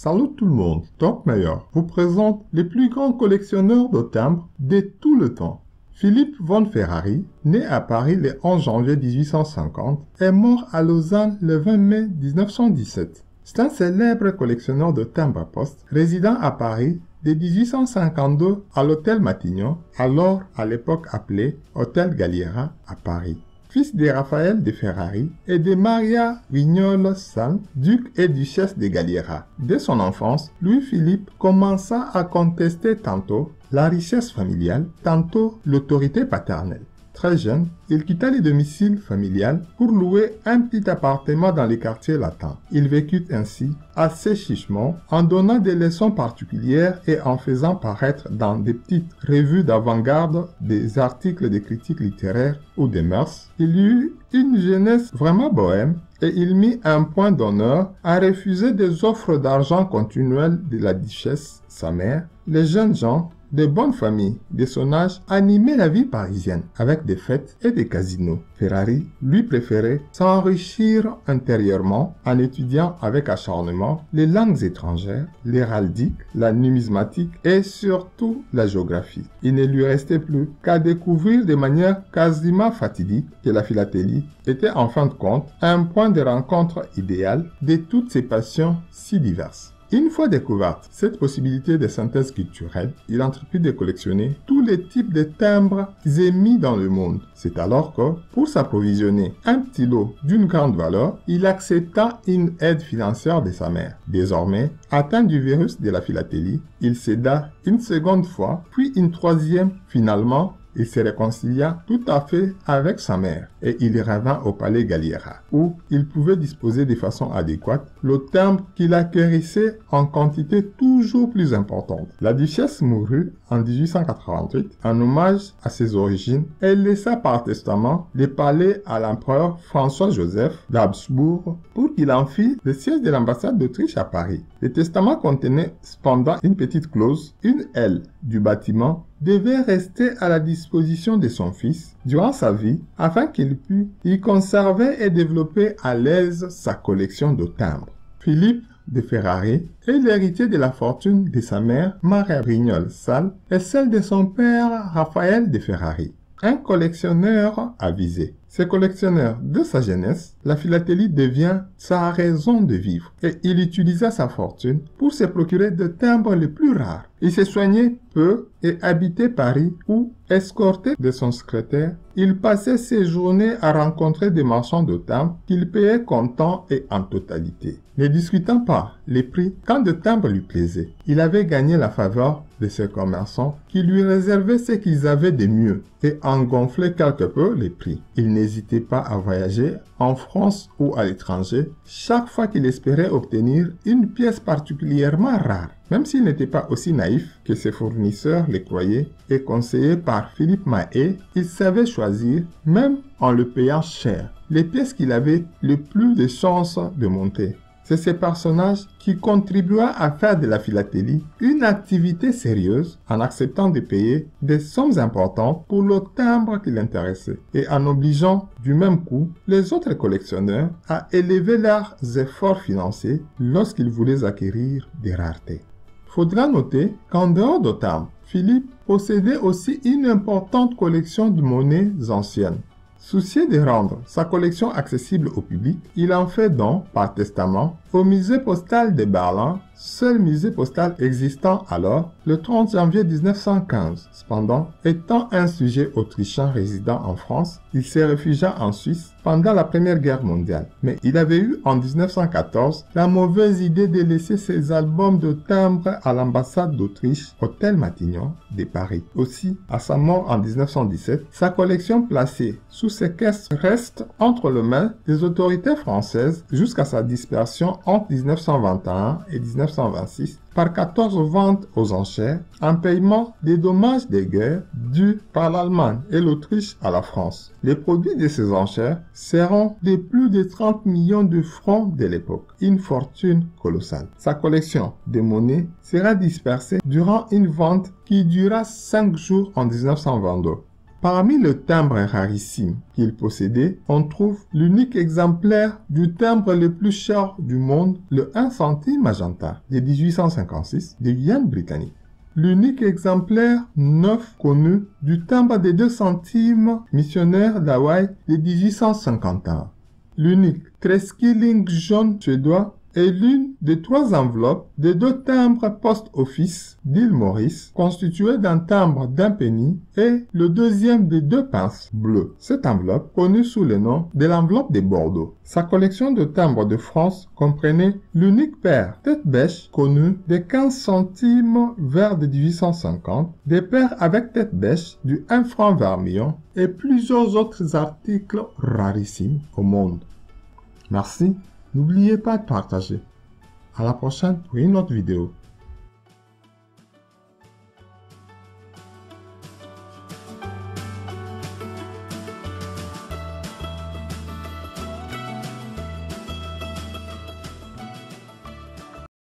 Salut tout le monde, Top Meyer vous présente les plus grands collectionneurs de timbres de tout le temps. Philippe von Ferrari, né à Paris le 11 janvier 1850, est mort à Lausanne le 20 mai 1917. C'est un célèbre collectionneur de timbres à poste, résidant à Paris de 1852 à l'hôtel Matignon, alors à l'époque appelé Hôtel Galliera à Paris. Fils de Raphaël de Ferrari et de Maria Vignole-Sal, duc et duchesse de Galliera. Dès son enfance, Louis-Philippe commença à contester tantôt la richesse familiale, tantôt l'autorité paternelle. Très jeune, il quitta le domicile familial pour louer un petit appartement dans les quartiers latins. Il vécut ainsi assez chichement, en donnant des leçons particulières et en faisant paraître dans des petites revues d'avant-garde des articles de critiques littéraires ou des mœurs. Il eut une jeunesse vraiment bohème et il mit un point d'honneur à refuser des offres d'argent continuelles de la duchesse, sa mère. Les jeunes gens de bonnes familles de son âge animaient la vie parisienne avec des fêtes et des casinos. Ferrari, lui, préférait s'enrichir intérieurement en étudiant avec acharnement les langues étrangères, l'héraldique, la numismatique et surtout la géographie. Il ne lui restait plus qu'à découvrir de manière quasiment fatidique que la philatélie était en fin de compte un point de rencontre idéal de toutes ces passions si diverses. Une fois découverte cette possibilité de synthèse culturelle, il entreprit de collectionner tous les types de timbres émis dans le monde. C'est alors que, pour s'approvisionner un petit lot d'une grande valeur, il accepta une aide financière de sa mère. Désormais, atteint du virus de la philatélie, il céda une seconde fois, puis une troisième. Finalement, il se réconcilia tout à fait avec sa mère et il revint au palais Galliera, où il pouvait disposer de façon adéquate le timbre qu'il acquérissait en quantité toujours plus importante. La duchesse mourut en 1888 en hommage à ses origines. Elle laissa par testament le palais à l'empereur François-Joseph d'Habsbourg pour qu'il en fît le siège de l'ambassade d'Autriche à Paris. Le testament contenait cependant une petite clause, une aile du bâtiment devait rester à la disposition de son fils durant sa vie afin qu'il pût y conserver et développer à l'aise sa collection de timbres. Philippe de Ferrari est l'héritier de la fortune de sa mère Maria Brignole-Sal et celle de son père Raphaël de Ferrari, un collectionneur avisé. Ce collectionneur de sa jeunesse, la philatélie devient sa raison de vivre et il utilisa sa fortune pour se procurer de timbres les plus rares. Il se soignait peu et habitait Paris où, escorté de son secrétaire, il passait ses journées à rencontrer des marchands de timbres qu'il payait comptant et en totalité. Ne discutant pas les prix quand de timbres lui plaisaient, il avait gagné la faveur de ces commerçants qui lui réservaient ce qu'ils avaient de mieux et en gonflaient quelque peu les prix. Il n'hésitait pas à voyager en France ou à l'étranger chaque fois qu'il espérait obtenir une pièce particulièrement rare. Même s'il n'était pas aussi naïf que ses fournisseurs le croyaient et conseillé par Philippe Mahé, il savait choisir, même en le payant cher, les pièces qu'il avait le plus de chances de monter. C'est ce personnage qui contribua à faire de la philatélie une activité sérieuse en acceptant de payer des sommes importantes pour le timbre qui l'intéressait et en obligeant du même coup les autres collectionneurs à élever leurs efforts financiers lorsqu'ils voulaient acquérir des raretés. Faudra noter qu'en dehors de timbres, Philippe possédait aussi une importante collection de monnaies anciennes. Soucieux de rendre sa collection accessible au public, il en fait don, par testament, au musée postal de Berlin, seul musée postal existant alors, le 30 janvier 1915. Cependant, étant un sujet autrichien résidant en France, il se réfugia en Suisse pendant la Première Guerre mondiale. Mais il avait eu en 1914 la mauvaise idée de laisser ses albums de timbres à l'ambassade d'Autriche, Hôtel Matignon de Paris. Aussi, à sa mort en 1917, sa collection placée sous séquestre reste entre les mains des autorités françaises jusqu'à sa dispersion entre 1921 et 1926 par 14 ventes aux enchères en paiement des dommages de guerre dus par l'Allemagne et l'Autriche à la France. Les produits de ces enchères seront de plus de 30 millions de francs de l'époque, une fortune colossale. Sa collection de monnaies sera dispersée durant une vente qui dura 5 jours en 1922. Parmi les timbres rarissimes qu'il possédait, on trouve l'unique exemplaire du timbre le plus cher du monde, le 1 centime magenta de 1856 de Guyane britannique. L'unique exemplaire neuf connu du timbre des 2 centimes missionnaire d'Hawaï de 1851. L'unique 13 shillings jaune suédois est l'une des 3 enveloppes des 2 timbres post-office d'île Maurice, constituées d'un timbre d'un penny et le deuxième des 2 pinces bleues. Cette enveloppe, connue sous le nom de l'enveloppe de Bordeaux. Sa collection de timbres de France comprenait l'unique paire tête bêche connue des 15 centimes vers de 1850, des paires avec tête bêche du 1 franc vermillon et plusieurs autres articles rarissimes au monde. Merci. N'oubliez pas de partager. À la prochaine pour une autre vidéo.